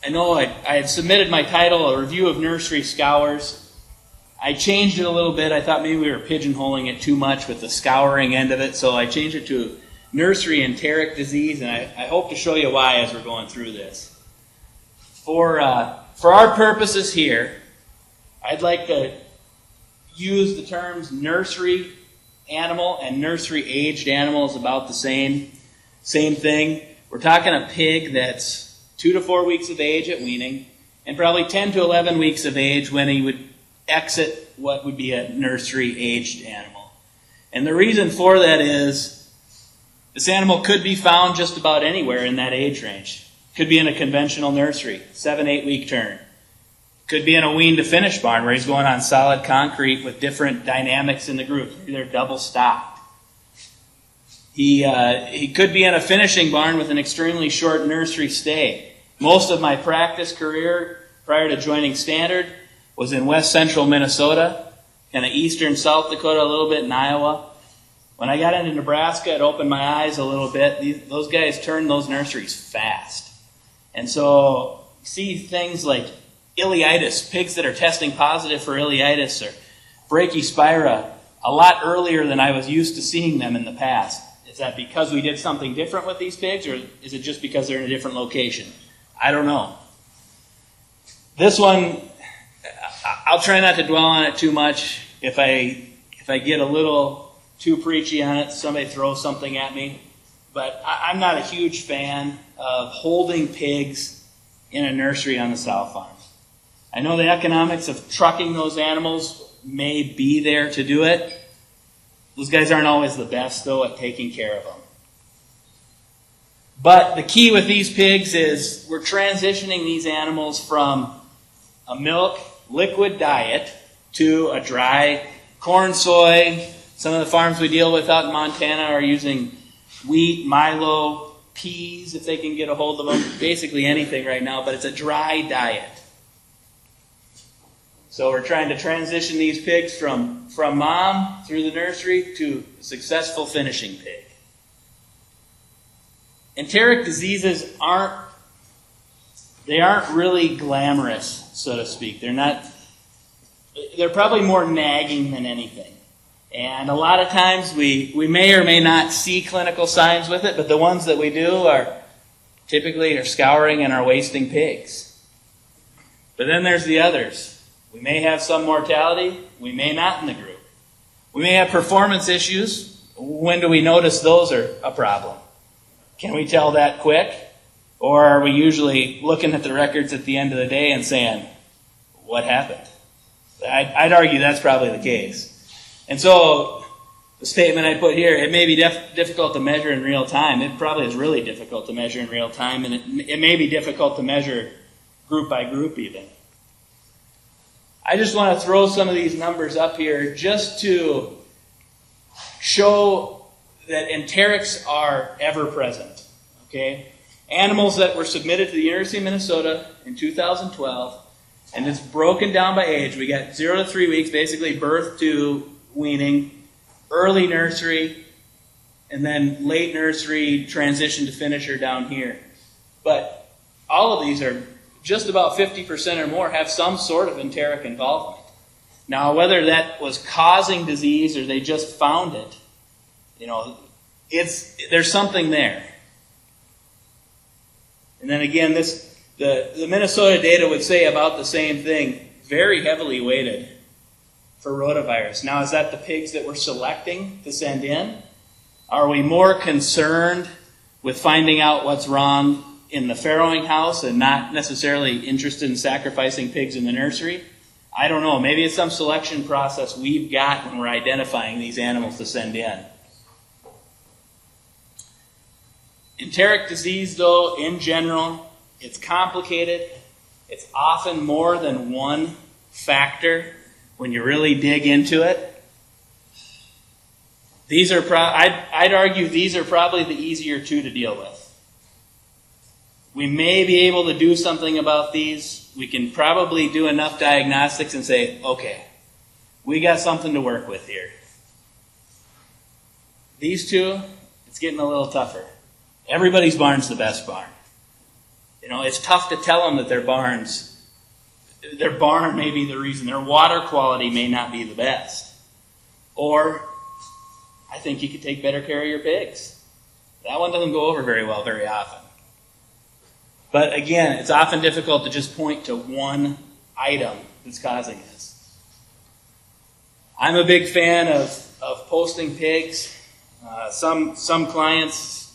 I know I had submitted my title, A Review of Nursery Scours. I changed it a little bit. I thought maybe we were pigeonholing it too much with the scouring end of it, so I changed it to Nursery Enteric Disease, and I hope to show you why as we're going through this. For our purposes here, I'd like to use the terms nursery animal and nursery aged animal is about the same thing. We're talking a pig that's 2 to 4 weeks of age at weaning, and probably 10 to 11 weeks of age when he would exit what would be a nursery aged animal. And the reason for that is this animal could be found just about anywhere in that age range. Could be in a conventional nursery, 7-8 week turn. Could be in a wean-to-finish barn where he's going on solid concrete with different dynamics in the group. Maybe they're double stocked. He could be in a finishing barn with an extremely short nursery stay. Most of my practice career prior to joining Standard was in west central Minnesota, kind of eastern South Dakota, a little bit in Iowa. When I got into Nebraska, it opened my eyes a little bit. Those guys turn those nurseries fast. And so you see things like ileitis, pigs that are testing positive for ileitis or brachyspira a lot earlier than I was used to seeing them in the past. Is that because we did something different with these pigs, or is it just because they're in a different location? I don't know. This one, I'll try not to dwell on it too much. If I get a little too preachy on it, somebody throws something at me. But I'm not a huge fan of holding pigs in a nursery on the sow farm. I know the economics of trucking those animals may be there to do it. Those guys aren't always the best, though, at taking care of them. But the key with these pigs is we're transitioning these animals from a milk, liquid diet to a dry corn, soy. Some of the farms we deal with out in Montana are using wheat, milo, peas, if they can get a hold of them. Basically anything right now, but it's a dry diet. So we're trying to transition these pigs from mom through the nursery to a successful finishing pig. Enteric diseases aren't really glamorous, so to speak. They're probably more nagging than anything. And a lot of times we may or may not see clinical signs with it, but the ones that we do are typically scouring and are wasting pigs. But then there's the others. We may have some mortality, we may not in the group. We may have performance issues. When do we notice those are a problem? Can we tell that quick? Or are we usually looking at the records at the end of the day and saying, what happened? I'd argue that's probably the case. And so the statement I put here, it may be difficult to measure in real time. It probably is really difficult to measure in real time, and it may be difficult to measure group by group even. I just want to throw some of these numbers up here just to show that enterics are ever present. Okay? Animals that were submitted to the University of Minnesota in 2012, and it's broken down by age. We got 0 to 3 weeks, basically birth to weaning, early nursery, and then late nursery, transition to finisher down here. But all of these are just about 50% or more have some sort of enteric involvement. Now, whether that was causing disease or they just found it, there's something there. And then again, the Minnesota data would say about the same thing, very heavily weighted for rotavirus. Now, is that the pigs that we're selecting to send in? Are we more concerned with finding out what's wrong in the farrowing house and not necessarily interested in sacrificing pigs in the nursery? I don't know. Maybe it's some selection process we've got when we're identifying these animals to send in. Enteric disease, though, in general, it's complicated. It's often more than one factor when you really dig into it. These are I'd argue these are probably the easier two to deal with. We may be able to do something about these. We can probably do enough diagnostics and say, okay, we got something to work with here. These two, it's getting a little tougher. Everybody's barn's the best barn. It's tough to tell them that their barn may be the reason. Their water quality may not be the best. Or, I think you could take better care of your pigs. That one doesn't go over very well very often. But again, it's often difficult to just point to one item that's causing this. I'm a big fan of posting pigs. Some clients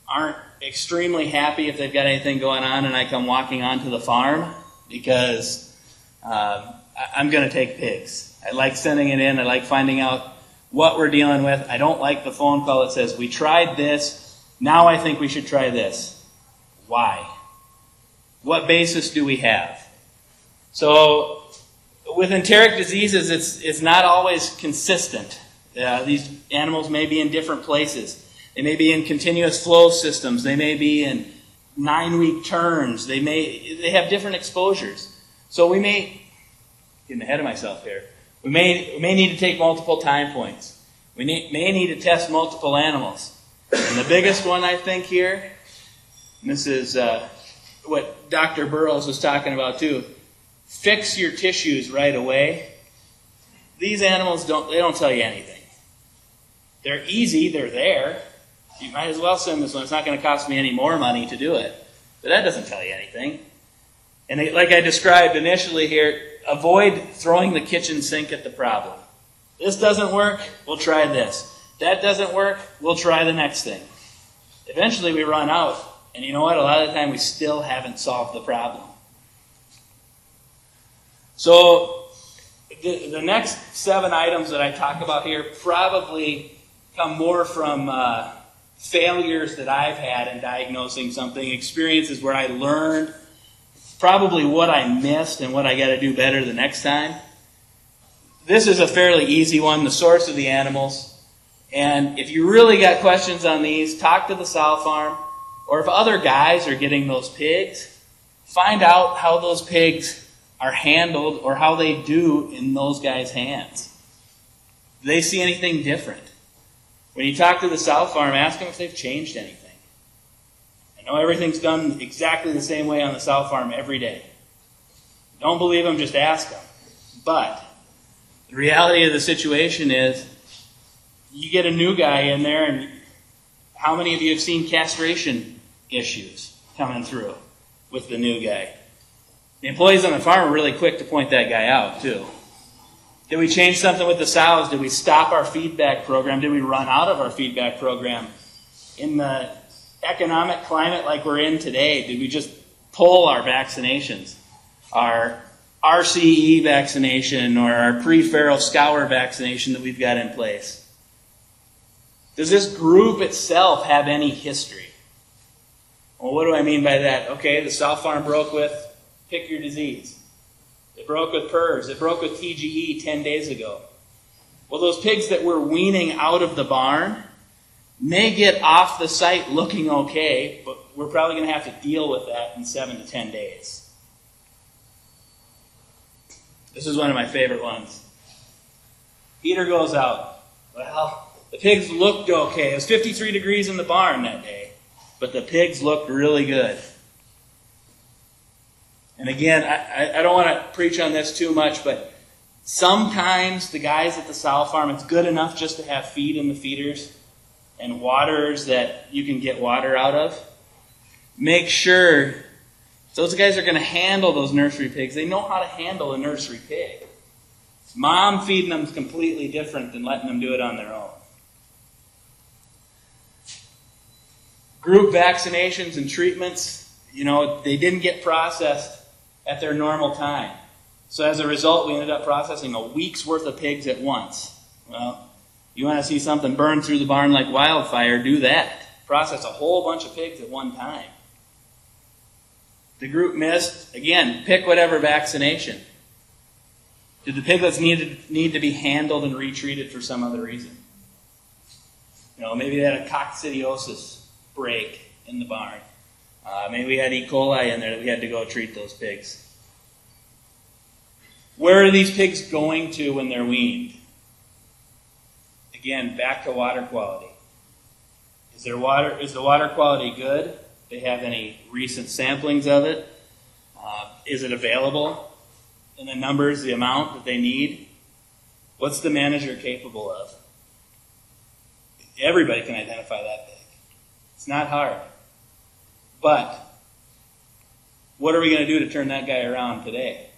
aren't extremely happy if they've got anything going on and I come walking onto the farm because I'm going to take pigs. I like sending it in. I like finding out what we're dealing with. I don't like the phone call that says, we tried this, now I think we should try this. Why? What basis do we have? So with enteric diseases, it's not always consistent. These animals may be in different places. They may be in continuous flow systems. They may be in 9-week turns. They have different exposures. So we may, getting ahead of myself here, we may need to take multiple time points. We may need to test multiple animals. And the biggest one I think here, and this is what Dr. Burrows was talking about too, fix your tissues right away. These animals don't tell you anything. They're easy, they're there. You might as well send this one. It's not going to cost me any more money to do it. But that doesn't tell you anything. And like I described initially here, avoid throwing the kitchen sink at the problem. This doesn't work, we'll try this. That doesn't work, we'll try the next thing. Eventually we run out. And you know what? A lot of the time we still haven't solved the problem. So the next 7 items that I talk about here probably come more from failures that I've had in diagnosing something, experiences where I learned probably what I missed and what I got to do better the next time. This is a fairly easy one, the source of the animals. And if you really got questions on these, talk to the sow farm. Or if other guys are getting those pigs, find out how those pigs are handled or how they do in those guys' hands. Do they see anything different? When you talk to the sow farm, ask them if they've changed anything. I know everything's done exactly the same way on the sow farm every day. Don't believe them, just ask them. But the reality of the situation is you get a new guy in there, and how many of you have seen castration issues coming through with the new guy? The employees on the farm are really quick to point that guy out, too. Did we change something with the sows? Did we stop our feedback program? Did we run out of our feedback program? In the economic climate like we're in today, did we just pull our vaccinations? Our RCE vaccination or our pre-Farrow scour vaccination that we've got in place? Does this group itself have any history? Well, what do I mean by that? Okay, the sow farm broke with pick your disease. It broke with PRRS. It broke with TGE 10 days ago. Well, those pigs that we're weaning out of the barn may get off the site looking okay, but we're probably going to have to deal with that in 7 to 10 days. This is one of my favorite ones. Heater goes out. Well, the pigs looked okay. It was 53 degrees in the barn that day, but the pigs looked really good. And again, I don't want to preach on this too much, but sometimes the guys at the sow farm, it's good enough just to have feed in the feeders and waters that you can get water out of. Make sure those guys are going to handle those nursery pigs. They know how to handle a nursery pig. Mom feeding them is completely different than letting them do it on their own. Group vaccinations and treatments, they didn't get processed at their normal time. So as a result, we ended up processing a week's worth of pigs at once. Well, you want to see something burn through the barn like wildfire, do that. Process a whole bunch of pigs at one time. The group missed, again, pick whatever vaccination. Did the piglets need to be handled and retreated for some other reason? Maybe they had a coccidiosis break in the barn. Maybe we had E. coli in there that we had to go treat those pigs. Where are these pigs going to when they're weaned? Again, back to water quality. Is the water quality good? they have any recent samplings of it. Is it available in the numbers, the amount that they need? What's the manager capable of? Everybody can identify that pig. It's not hard. But what are we going to do to turn that guy around today?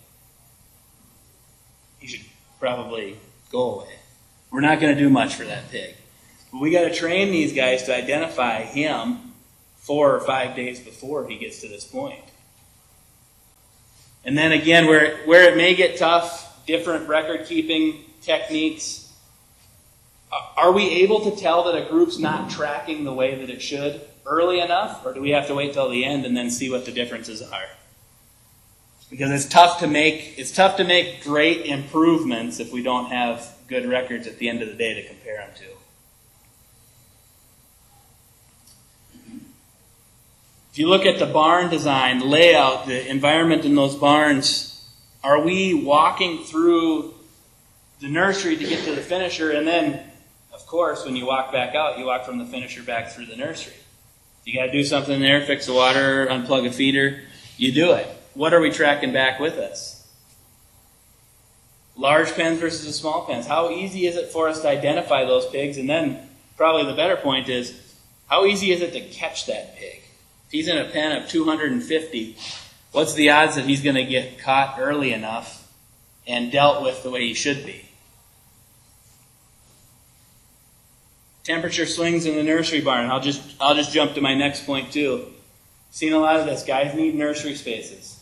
He should probably go away. We're not going to do much for that pig. But we got to train these guys to identify him 4 or 5 days before he gets to this point. And then again, where it may get tough, different record-keeping techniques. Are we able to tell that a group's not tracking the way that it should early enough, or do we have to wait till the end and then see what the differences are? Because it's tough to make great improvements if we don't have good records at the end of the day to compare them to. If you look at the barn design, layout, the environment in those barns, are we walking through the nursery to get to the finisher, and then, of course, when you walk back out, you walk from the finisher back through the nursery. You got to do something there, fix the water, unplug a feeder, you do it. What are we tracking back with us? Large pens versus the small pens. How easy is it for us to identify those pigs? And then, probably the better point is, how easy is it to catch that pig? If he's in a pen of 250, what's the odds that he's going to get caught early enough and dealt with the way he should be? Temperature swings in the nursery barn. I'll just jump to my next point too. Seen a lot of this. Guys need nursery spaces.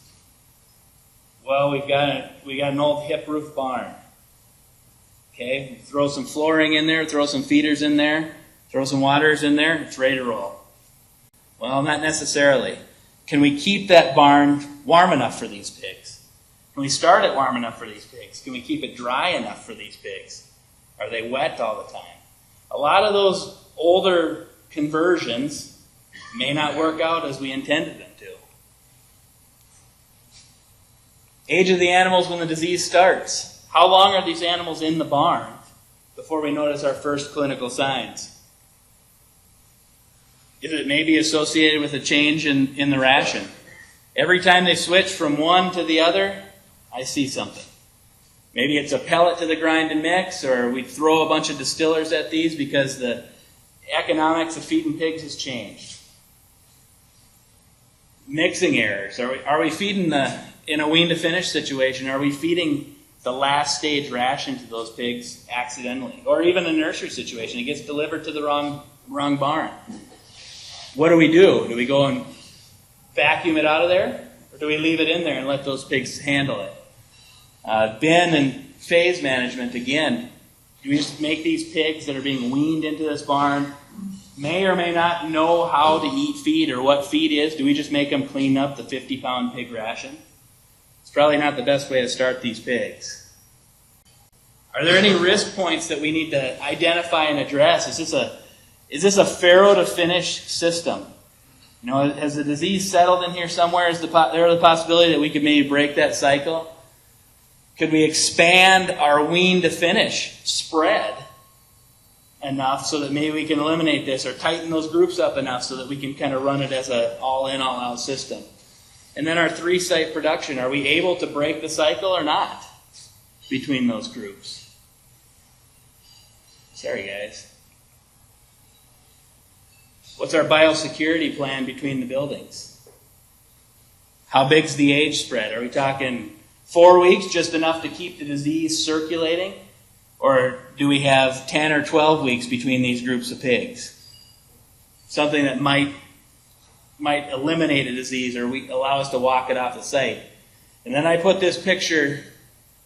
Well, we got an old hip roof barn. Okay, throw some flooring in there, throw some feeders in there, throw some waters in there, it's ready to roll. Well, not necessarily. Can we keep that barn warm enough for these pigs? Can we start it warm enough for these pigs? Can we keep it dry enough for these pigs? Are they wet all the time? A lot of those older conversions may not work out as we intended them to. Age of the animals when the disease starts. How long are these animals in the barn before we notice our first clinical signs? Is it maybe associated with a change in the ration? Every time they switch from one to the other, I see something. Maybe it's a pellet to the grind and mix, or we throw a bunch of distillers at these because the economics of feeding pigs has changed. Mixing errors. Are we feeding in a wean-to-finish situation, are we feeding the last stage ration to those pigs accidentally? Or even a nursery situation, it gets delivered to the wrong barn. What do? Do we go and vacuum it out of there? Or do we leave it in there and let those pigs handle it? Bin and phase management, again. Do we just make these pigs that are being weaned into this barn may or may not know how to eat feed or what feed is? Do we just make them clean up the 50-pound pig ration? It's probably not the best way to start these pigs. Are there any risk points that we need to identify and address? Is this a Farrow-to-finish system? You know, has the disease settled in here somewhere? Is there the possibility that we could maybe break that cycle? Could we expand our wean-to-finish spread enough so that maybe we can eliminate this, or tighten those groups up enough so that we can kind of run it as an all-in, all-out system? And then our 3-site production, are we able to break the cycle or not between those groups? Sorry, guys. What's our biosecurity plan between the buildings? How big's the age spread? Are we talking 4 weeks, just enough to keep the disease circulating? Or do we have 10 or 12 weeks between these groups of pigs? Something that might eliminate a disease or allow us to walk it off the site. And then I put this picture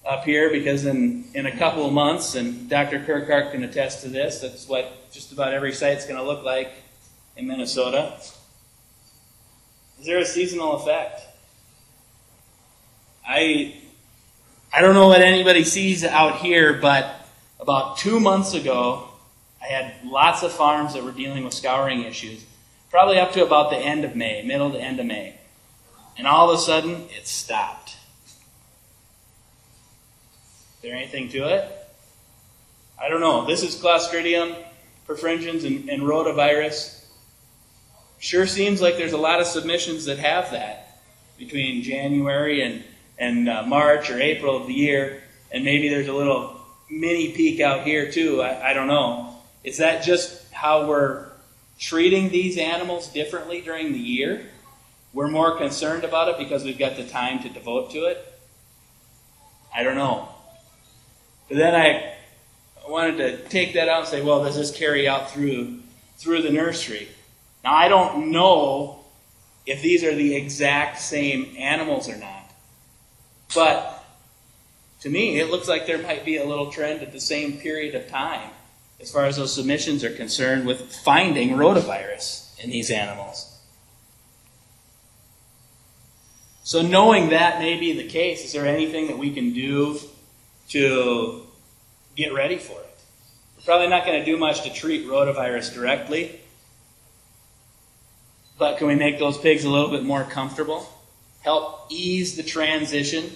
up here because in a couple of months, and Dr. Kirkhart can attest to this, that's what just about every site's going to look like in Minnesota. Is there a seasonal effect? I don't know what anybody sees out here, but about 2 months ago, I had lots of farms that were dealing with scouring issues, probably up to about the end of May, middle to end of May. And all of a sudden, it stopped. Is there anything to it? I don't know. This is Clostridium perfringens and Rotavirus. Sure seems like there's a lot of submissions that have that between January and March or April of the year, and maybe there's a little mini peak out here too. I don't know. Is that just how we're treating these animals differently during the year? We're more concerned about it because we've got the time to devote to it? I don't know. But then I wanted to take that out and say, well, does this carry out through the nursery? Now, I don't know if these are the exact same animals or not. But to me, it looks like there might be a little trend at the same period of time as far as those submissions are concerned with finding rotavirus in these animals. So knowing that may be the case, is there anything that we can do to get ready for it? We're probably not going to do much to treat rotavirus directly, but can we make those pigs a little bit more comfortable? Help ease the transition,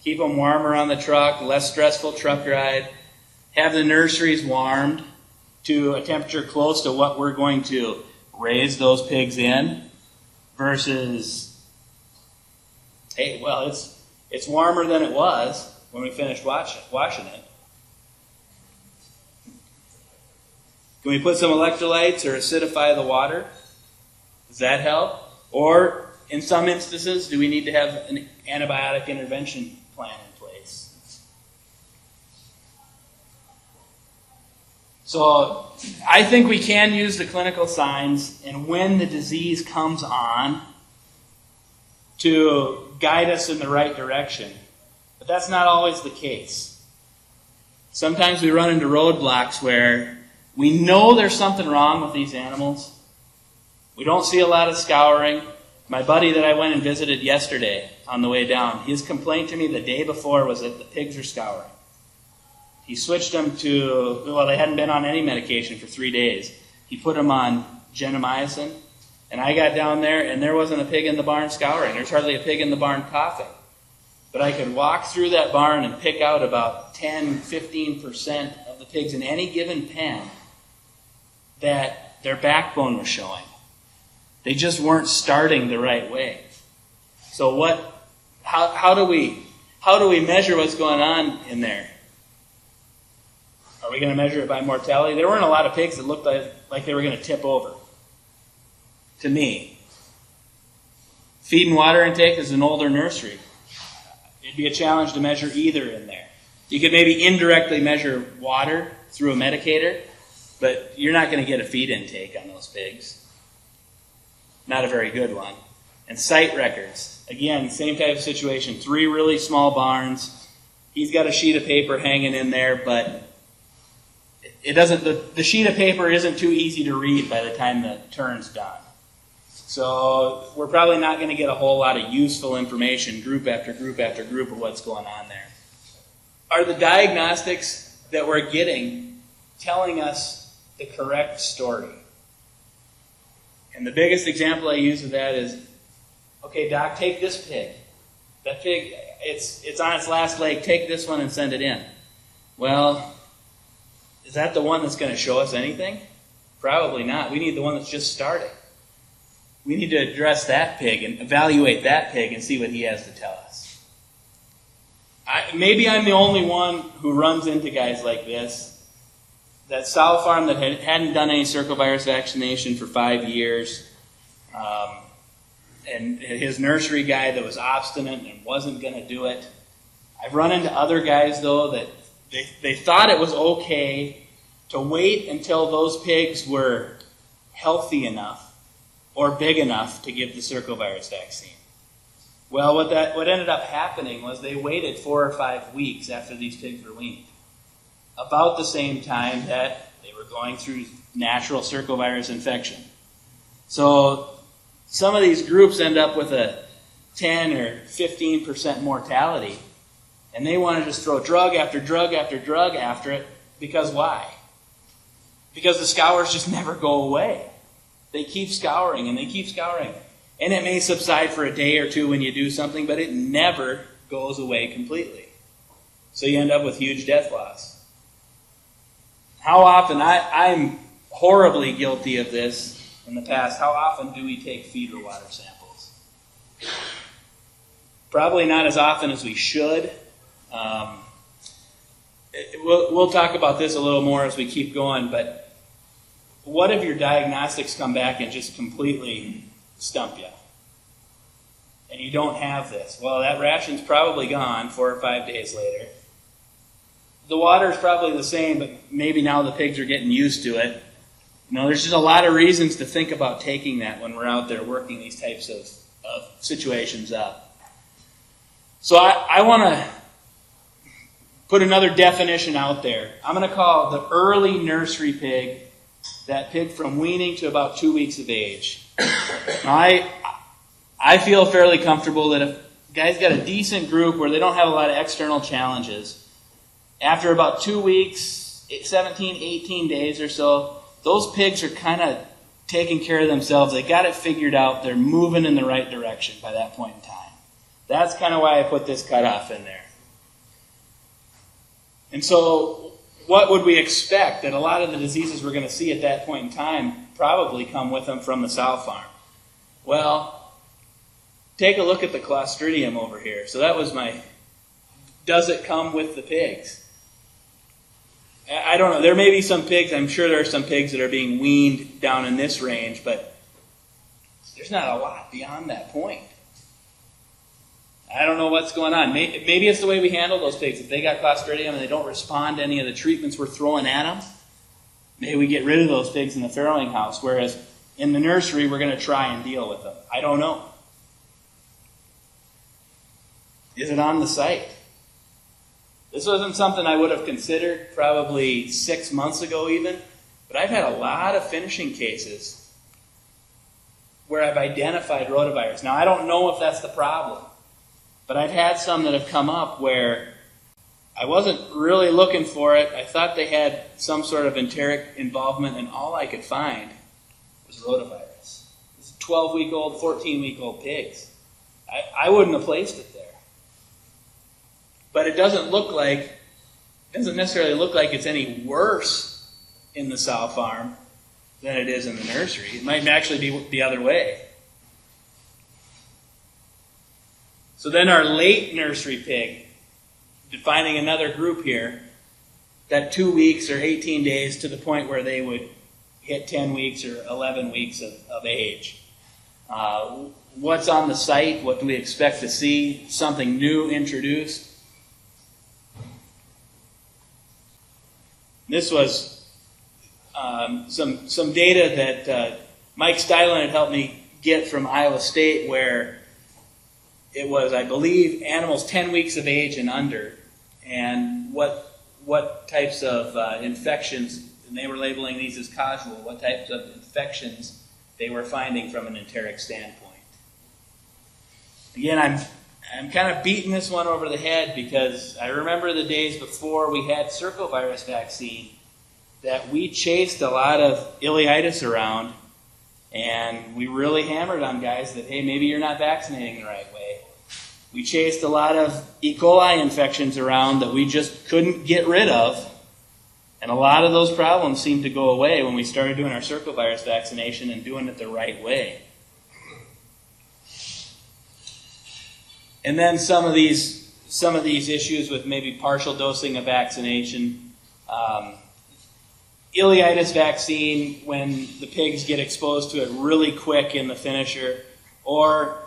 keep them warmer on the truck, less stressful truck ride, have the nurseries warmed to a temperature close to what we're going to raise those pigs in versus, hey, well, it's warmer than it was when we finished washing it. Can we put some electrolytes or acidify the water? Does that help? Or in some instances, do we need to have an antibiotic intervention plan in place? So I think we can use the clinical signs and when the disease comes on to guide us in the right direction. But that's not always the case. Sometimes we run into roadblocks where we know there's something wrong with these animals. We don't see a lot of scouring. My buddy that I went and visited yesterday on the way down, his complaint to me the day before was that the pigs are scouring. He switched them to, well, they hadn't been on any medication for 3 days. He put them on gentamicin, and I got down there, and there wasn't a pig in the barn scouring. There's hardly a pig in the barn coughing. But I could walk through that barn and pick out about 10, 15% of the pigs in any given pen that their backbone was showing. They just weren't starting the right way. So how do we measure what's going on in there? Are we going to measure it by mortality? There weren't a lot of pigs that looked like they were going to tip over. To me. Feed and water intake is an older nursery. It'd be a challenge to measure either in there. You could maybe indirectly measure water through a medicator, but you're not going to get a feed intake on those pigs. Not a very good one. And site records. Again, same type of situation. 3 really small barns. He's got a sheet of paper hanging in there, but it doesn't. The sheet of paper isn't too easy to read by the time the turn's done. So we're probably not going to get a whole lot of useful information, group after group after group, of what's going on there. Are the diagnostics that we're getting telling us the correct story? And the biggest example I use of that is, okay, doc, take this pig. That pig, it's on its last leg. Take this one and send it in. Well, is that the one that's going to show us anything? Probably not. We need the one that's just starting. We need to address that pig and evaluate that pig and see what he has to tell us. Maybe I'm the only one who runs into guys like this. That sow farm that hadn't done any circovirus vaccination for 5 years, and his nursery guy that was obstinate and wasn't going to do it. I've run into other guys, though, that they thought it was okay to wait until those pigs were healthy enough or big enough to give the circovirus vaccine. Well, what ended up happening was they waited 4 or 5 weeks after these pigs were weaned. About the same time that they were going through natural circovirus infection. So some of these groups end up with a 10 or 15% mortality, and they want to just throw drug after drug after drug after it, because why? Because the scours just never go away. They keep scouring and they keep scouring. And it may subside for a day or two when you do something, but it never goes away completely. So you end up with huge death loss. How often, I'm horribly guilty of this, in the past, how often do we take feeder water samples? Probably not as often as we should. We'll talk about this a little more as we keep going, but what if your diagnostics come back and just completely stump you? And you don't have this? Well, that ration's probably gone 4 or 5 days later. The water's probably the same, but maybe now the pigs are getting used to it. There's just a lot of reasons to think about taking that when we're out there working these types of situations up. So I want to put another definition out there. I'm going to call the early nursery pig that pig from weaning to about 2 weeks of age. Now, I feel fairly comfortable that if a guy's got a decent group where they don't have a lot of external challenges, after about 2 weeks, 17, 18 days or so, those pigs are kind of taking care of themselves. They got it figured out. They're moving in the right direction by that point in time. That's kind of why I put this cutoff in there. And so what would we expect? That a lot of the diseases we're going to see at that point in time probably come with them from the sow farm. Well, take a look at the Clostridium over here. So that was my, does it come with the pigs? I don't know. There may be some pigs. I'm sure there are some pigs that are being weaned down in this range, but there's not a lot beyond that point. I don't know what's going on. Maybe it's the way we handle those pigs. If they got Clostridium and they don't respond to any of the treatments we're throwing at them, maybe we get rid of those pigs in the farrowing house, whereas in the nursery we're going to try and deal with them. I don't know. Is it on the site? This wasn't something I would have considered probably 6 months ago even, but I've had a lot of finishing cases where I've identified rotavirus. Now, I don't know if that's the problem, but I've had some that have come up where I wasn't really looking for it. I thought they had some sort of enteric involvement, and all I could find was rotavirus. It's 12-week-old, 14-week-old pigs. I wouldn't have placed it there. But it doesn't necessarily look like it's any worse in the sow farm than it is in the nursery. It might actually be the other way. So then our late nursery pig, defining another group here, that 2 weeks or 18 days to the point where they would hit 10 weeks or 11 weeks of age. What's on the site? What do we expect to see? Something new introduced? This was some data that Mike Stylen had helped me get from Iowa State, where it was, I believe, animals 10 weeks of age and under, and what types of infections, and they were labeling these as causal, what types of infections they were finding from an enteric standpoint. Again, I'm kind of beating this one over the head because I remember the days before we had circovirus vaccine that we chased a lot of ileitis around, and we really hammered on guys that, hey, maybe you're not vaccinating the right way. We chased a lot of E. coli infections around that we just couldn't get rid of, and a lot of those problems seemed to go away when we started doing our circovirus vaccination and doing it the right way. And then some of these issues with maybe partial dosing of vaccination, ileitis vaccine when the pigs get exposed to it really quick in the finisher, or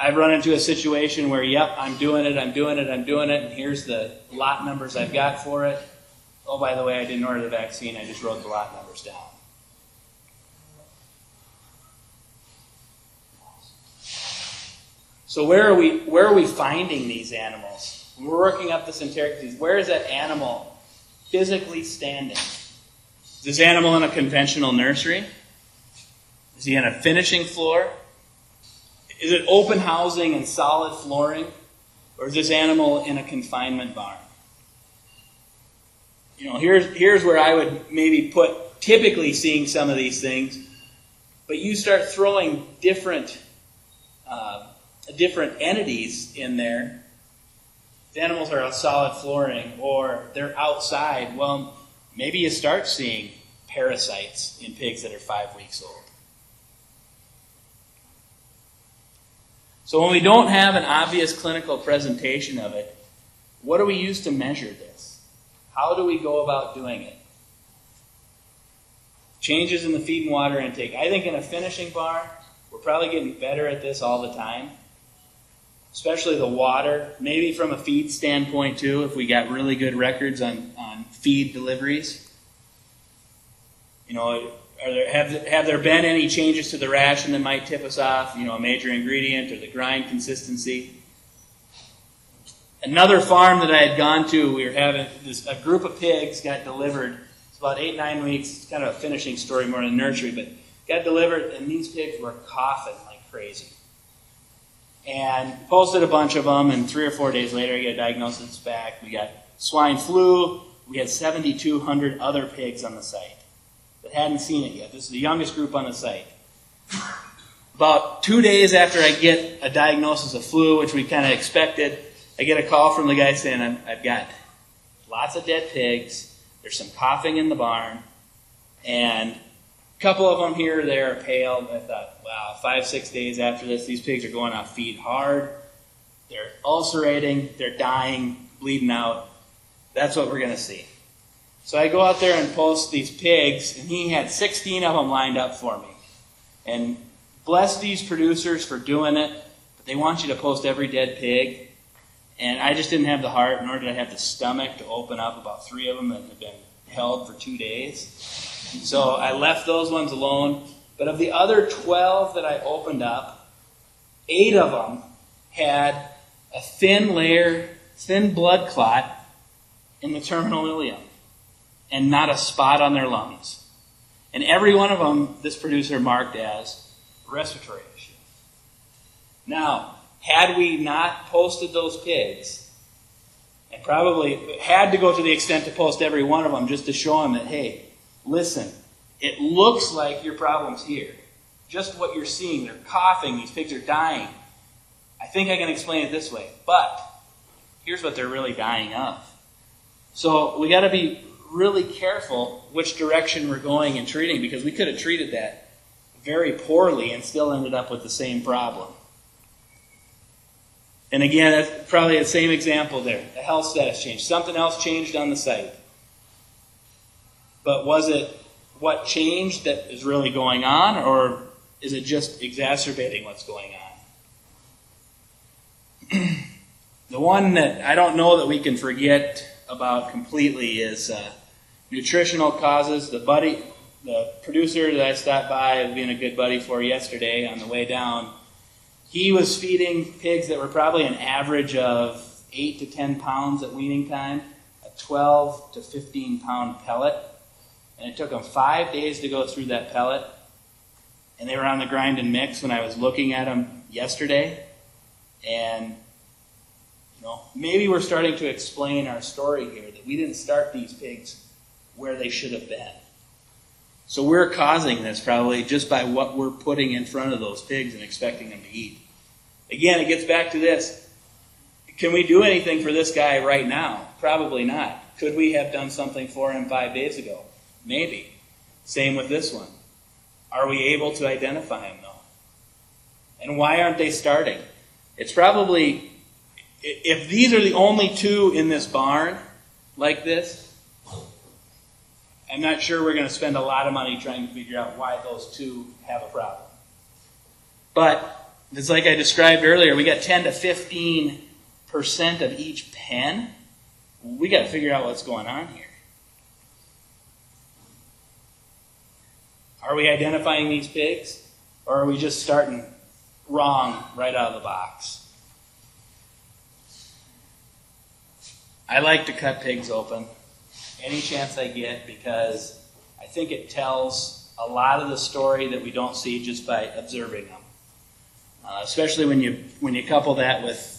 I've run into a situation where, yep, I'm doing it, and here's the lot numbers I've got for it. Oh, by the way, I didn't order the vaccine, I just wrote the lot numbers down. So where are we finding these animals? When we're working up this enteric disease, where is that animal physically standing? Is this animal in a conventional nursery? Is he on a finishing floor? Is it open housing and solid flooring? Or is this animal in a confinement barn? Here's where I would maybe put typically seeing some of these things, but you start throwing different entities in there. The animals are on solid flooring or they're outside. Well, maybe you start seeing parasites in pigs that are 5 weeks old. So when we don't have an obvious clinical presentation of it, what do we use to measure this? How do we go about doing it? Changes in the feed and water intake. I think in a finishing barn, we're probably getting better at this all the time. Especially the water, maybe from a feed standpoint too, if we got really good records on feed deliveries. You know, have there been any changes to the ration that might tip us off, you know, a major ingredient or the grind consistency? Another farm that I had gone to, we were having a group of pigs got delivered. It's about 8-9 weeks. It's kind of a finishing story more than nursery, but got delivered, and these pigs were coughing like crazy. And posted a bunch of them, and 3 or 4 days later, I get a diagnosis back. We got swine flu. We had 7,200 other pigs on the site that hadn't seen it yet. This is the youngest group on the site. About 2 days after I get a diagnosis of flu, which we kind of expected, I get a call from the guy saying, I've got lots of dead pigs. There's some coughing in the barn, and a couple of them here or there are pale. I thought, wow, 5-6 days after this, these pigs are going off feed hard. They're ulcerating. They're dying, bleeding out. That's what we're going to see. So I go out there and post these pigs, and he had 16 of them lined up for me. And bless these producers for doing it, but they want you to post every dead pig. And I just didn't have the heart, nor did I have the stomach to open up about 3 of them that had been held for 2 days. So I left those ones alone. But of the other 12 that I opened up, 8 of them had a thin blood clot in the terminal ileum and not a spot on their lungs. And every one of them, this producer marked as respiratory issue. Now, had we not posted those pigs, and probably had to go to the extent to post every one of them just to show them that, hey, listen, it looks like your problem's here. Just what you're seeing, they're coughing, these pigs are dying. I think I can explain it this way, but here's what they're really dying of. So we got to be really careful which direction we're going in treating, because we could have treated that very poorly and still ended up with the same problem. And again, that's probably the same example there. The health status changed. Something else changed on the site. But was it what changed that is really going on, or is it just exacerbating what's going on? The one that I don't know that we can forget about completely is nutritional causes. The producer that I stopped by, being a good buddy for yesterday on the way down, he was feeding pigs that were probably an average of 8 to 10 pounds at weaning time, a 12 to 15 pound pellet. And it took them 5 days to go through that pellet. And they were on the grind and mix when I was looking at them yesterday. And, maybe we're starting to explain our story here, that we didn't start these pigs where they should have been. So we're causing this probably just by what we're putting in front of those pigs and expecting them to eat. Again, it gets back to this. Can we do anything for this guy right now? Probably not. Could we have done something for him 5 days ago? Maybe. Same with this one. Are we able to identify him, though? And why aren't they starting? It's probably, if these are the only 2 in this barn like this, I'm not sure we're going to spend a lot of money trying to figure out why those 2 have a problem. But it's like I described earlier, we got 10 to 15% of each pen. We got to figure out what's going on here. Are we identifying these pigs, or are we just starting wrong right out of the box? I like to cut pigs open any chance I get, because I think it tells a lot of the story that we don't see just by observing them. Especially when you couple that with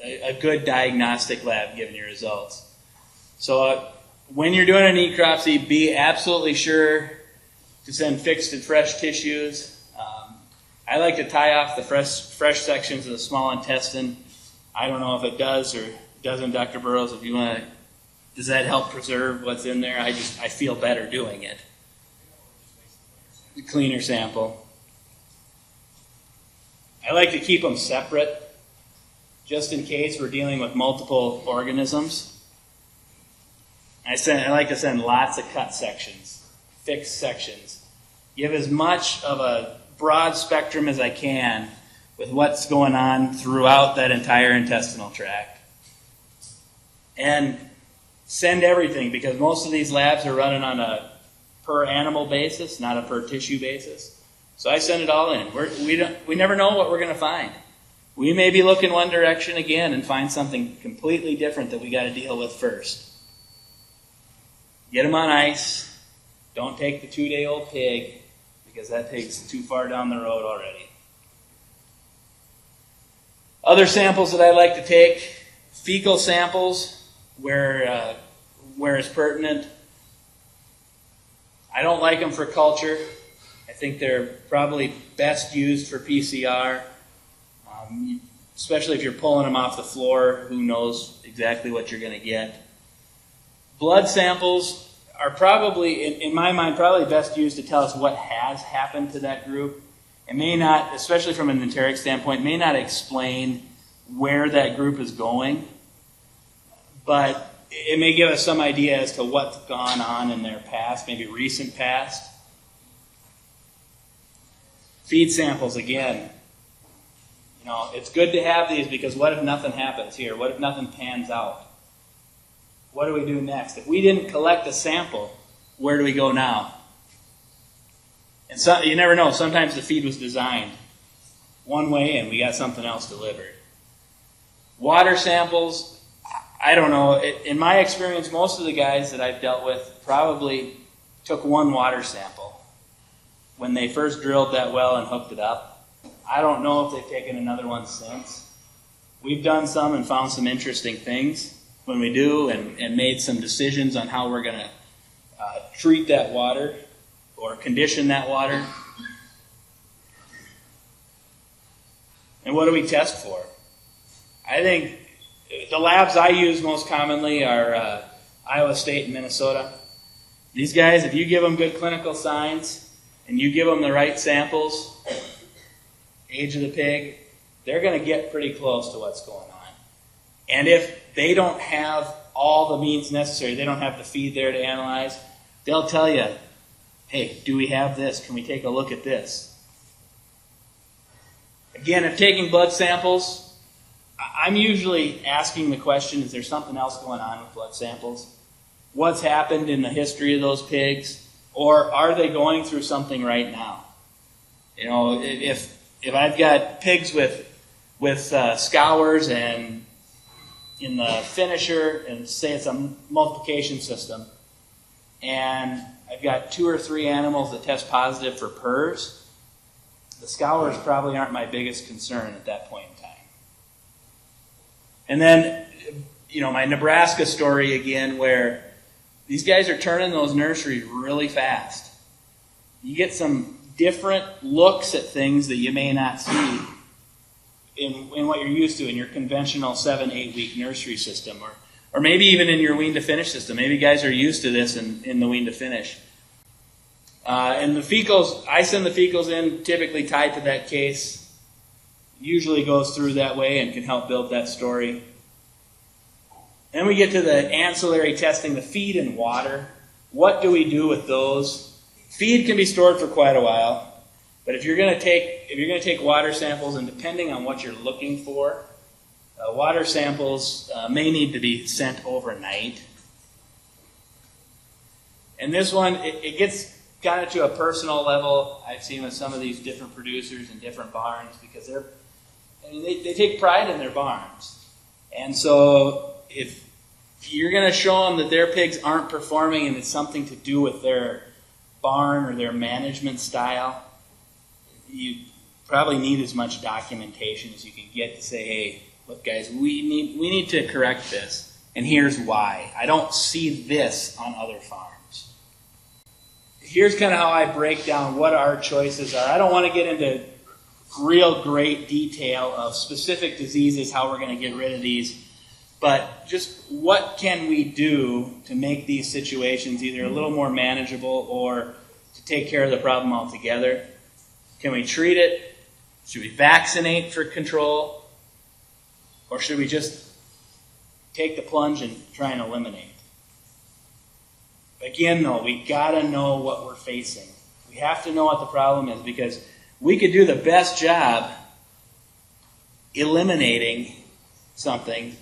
a good diagnostic lab giving you results. So when you're doing a necropsy, be absolutely sure to send fixed and fresh tissues. I like to tie off the fresh sections of the small intestine. I don't know if it does or doesn't, Dr. Burrows. If you want to, does that help preserve what's in there? I feel better doing it. The cleaner sample. I like to keep them separate, just in case we're dealing with multiple organisms. I like to send lots of cut sections, fixed sections. Give as much of a broad spectrum as I can with what's going on throughout that entire intestinal tract. And send everything, because most of these labs are running on a per animal basis, not a per tissue basis. So I send it all in. We never know what we're going to find. We may be looking one direction again and find something completely different that we got to deal with first. Get them on ice. Don't take the 2-day-old pig, because that pig's too far down the road already. Other samples that I like to take, fecal samples, where it's pertinent. I don't like them for culture. I think they're probably best used for PCR, especially if you're pulling them off the floor. Who knows exactly what you're going to get. Blood samples are probably, in my mind, probably best used to tell us what has happened to that group. It may not, especially from an enteric standpoint, may not explain where that group is going, but it may give us some idea as to what's gone on in their past, maybe recent past. Feed samples, again. You know, it's good to have these, because what if nothing happens here? What if nothing pans out? What do we do next? If we didn't collect a sample, where do we go now? And so, you never know. Sometimes the feed was designed one way and we got something else delivered. Water samples, I don't know. In my experience, most of the guys that I've dealt with probably took one water sample when they first drilled that well and hooked it up. I don't know if they've taken another one since. We've done some and found some interesting things when we do, and made some decisions on how we're going to treat that water or condition that water. And what do we test for? I think the labs I use most commonly are Iowa State and Minnesota. These guys, if you give them good clinical signs and you give them the right samples, age of the pig, they're going to get pretty close to what's going on. And if they don't have all the means necessary, they don't have the feed there to analyze, they'll tell you, hey, do we have this? Can we take a look at this? Again, if taking blood samples, I'm usually asking the question, is there something else going on with blood samples? What's happened in the history of those pigs? Or are they going through something right now? You know, if I've got pigs with scours and in the finisher, and say it's a multiplication system, and I've got 2 or 3 animals that test positive for PRRS, the scours probably aren't my biggest concern at that point in time. And then, you know, my Nebraska story again, where these guys are turning those nurseries really fast. You get some different looks at things that you may not see in what you're used to in your conventional 7-8 week nursery system, or maybe even in your wean-to-finish system. Maybe guys are used to this in the wean-to-finish. And the fecals, I send the fecals in typically tied to that case. Usually goes through that way and can help build that story. Then we get to the ancillary testing, the feed and water. What do we do with those? Feed can be stored for quite a while. But if you're going to take water samples, and depending on what you're looking for, water samples may need to be sent overnight. And this one, it gets kind of to a personal level. I've seen with some of these different producers and different barns, because they take pride in their barns. And so if you're going to show them that their pigs aren't performing and it's something to do with their barn or their management style, you probably need as much documentation as you can get to say, hey, look guys, we need to correct this, and here's why. I don't see this on other farms. Here's kind of how I break down what our choices are. I don't want to get into real great detail of specific diseases, how we're going to get rid of these, but just what can we do to make these situations either a little more manageable or to take care of the problem altogether. Can we treat it? Should we vaccinate for control? Or should we just take the plunge and try and eliminate? Again, though, we got to know what we're facing. We have to know what the problem is, because we could do the best job eliminating something,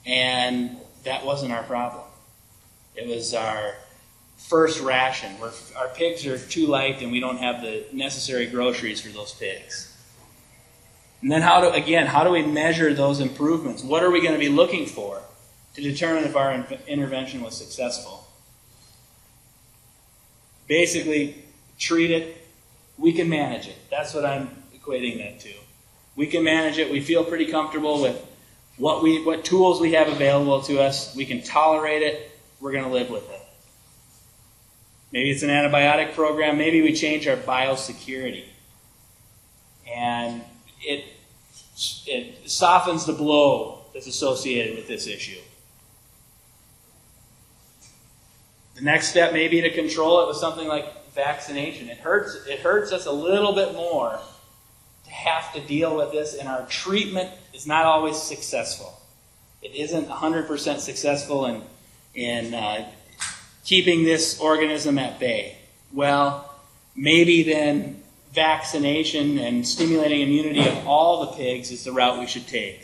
and that wasn't our problem. It was our first ration. Our pigs are too light and we don't have the necessary groceries for those pigs. And then how do we measure those improvements? What are we going to be looking for to determine if our intervention was successful? Basically, treat it. We can manage it. That's what I'm equating that to. We can manage it. We feel pretty comfortable with what tools we have available to us. We can tolerate it. We're going to live with it. Maybe it's an antibiotic program. Maybe we change our biosecurity. And it softens the blow that's associated with this issue. The next step may be to control it with something like vaccination. It hurts us a little bit more to have to deal with this, and our treatment is not always successful. It isn't 100% successful in keeping this organism at bay. Well, maybe then vaccination and stimulating immunity of all the pigs is the route we should take.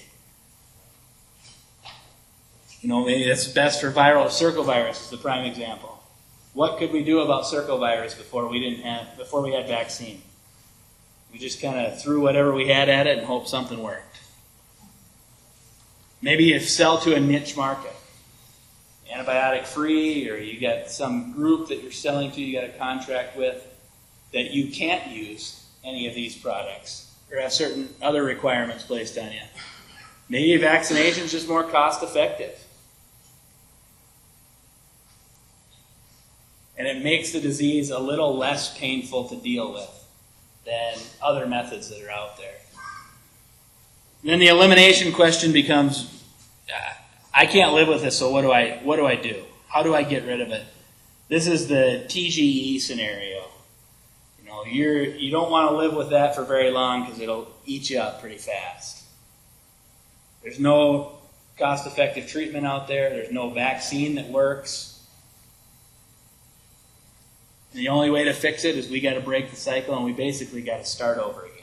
Maybe that's best for viral circovirus is the prime example. What could we do about circovirus before we had vaccine? We just kind of threw whatever we had at it and hoped something worked. Maybe you sell to a niche market, antibiotic free, or you got some group that you're selling to, you got a contract with, that you can't use any of these products or have certain other requirements placed on you. Maybe vaccination is just more cost effective. And it makes the disease a little less painful to deal with than other methods that are out there. And then the elimination question becomes, I can't live with this, so what do I do? How do I get rid of it? This is the TGE scenario. You don't want to live with that for very long because it'll eat you up pretty fast. There's no cost-effective treatment out there. There's no vaccine that works. And the only way to fix it is we got to break the cycle, and we basically got to start over again.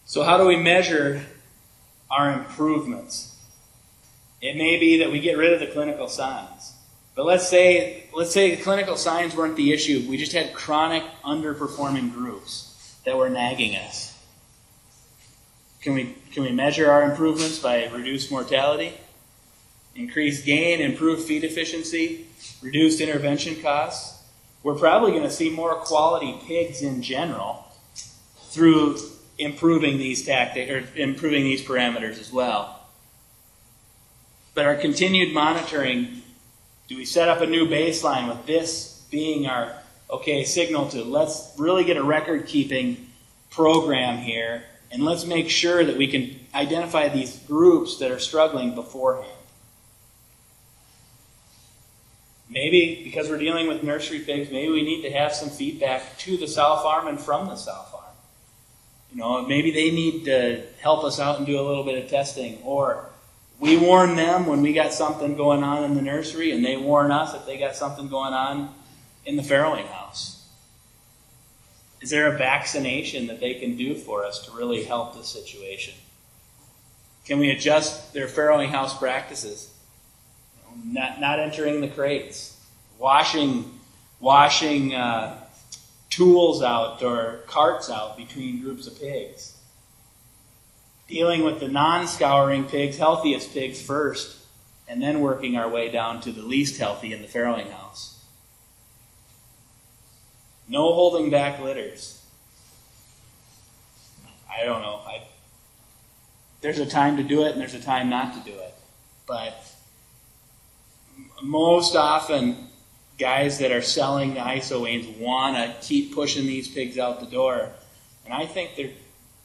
So how do we measure our improvements? It may be that we get rid of the clinical signs. But let's say the clinical signs weren't the issue. We just had chronic underperforming groups that were nagging us. Can we measure our improvements by reduced mortality, increased gain, improved feed efficiency, reduced intervention costs? We're probably going to see more quality pigs in general through improving these tactics or improving these parameters as well. But our continued monitoring, do we set up a new baseline with this being our signal to let's really get a record-keeping program here, and let's make sure that we can identify these groups that are struggling beforehand. Maybe because we're dealing with nursery pigs, maybe we need to have some feedback to the sow farm and from the sow farm. Maybe they need to help us out and do a little bit of testing, or we warn them when we got something going on in the nursery, and they warn us if they got something going on in the farrowing house. Is there a vaccination that they can do for us to really help this situation? Can we adjust their farrowing house practices? Not entering the crates, washing tools out or carts out between groups of pigs. Dealing with the non-scouring pigs, healthiest pigs first, and then working our way down to the least healthy in the farrowing house. No holding back litters. I don't know. There's a time to do it and there's a time not to do it. But most often, guys that are selling the iso-weans want to keep pushing these pigs out the door. And I think they're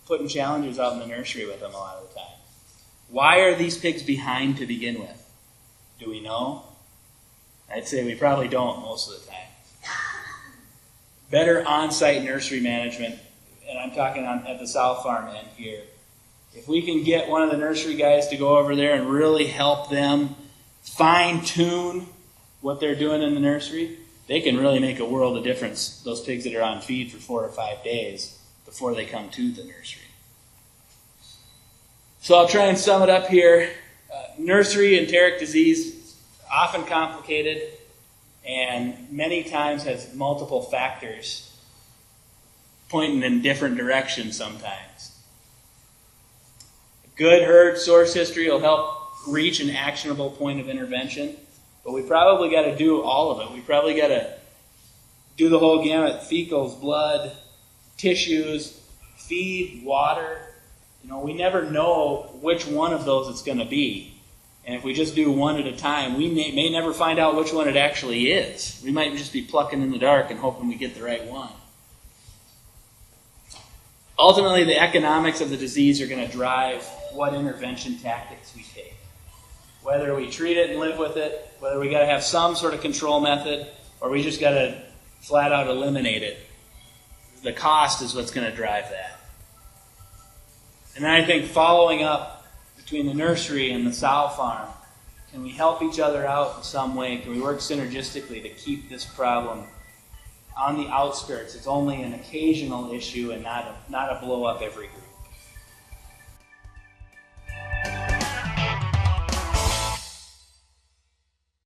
putting challengers out in the nursery with them a lot of the time. Why are these pigs behind to begin with? Do we know? I'd say we probably don't most of the time. better on-site nursery management, and I'm talking at the sow farm end here. If we can get one of the nursery guys to go over there and really help them fine-tune what they're doing in the nursery, they can really make a world of difference, those pigs that are on feed for 4 or 5 days before they come to the nursery. So I'll try and sum it up here. Nursery enteric disease, often complicated, and many times has multiple factors pointing in different directions sometimes. A good herd source history will help reach an actionable point of intervention, but we probably got to do all of it. We probably got to do the whole gamut: fecals, blood, tissues, feed, water. We never know which one of those it's going to be. And if we just do one at a time, we may never find out which one it actually is. We might just be plucking in the dark and hoping we get the right one. Ultimately, the economics of the disease are going to drive what intervention tactics we take. Whether we treat it and live with it, whether we got to have some sort of control method, or we just got to flat out eliminate it. The cost is what's going to drive that. And then I think following up between the nursery and the sow farm, can we help each other out in some way? Can we work synergistically to keep this problem on the outskirts? It's only an occasional issue and not a blow up every week.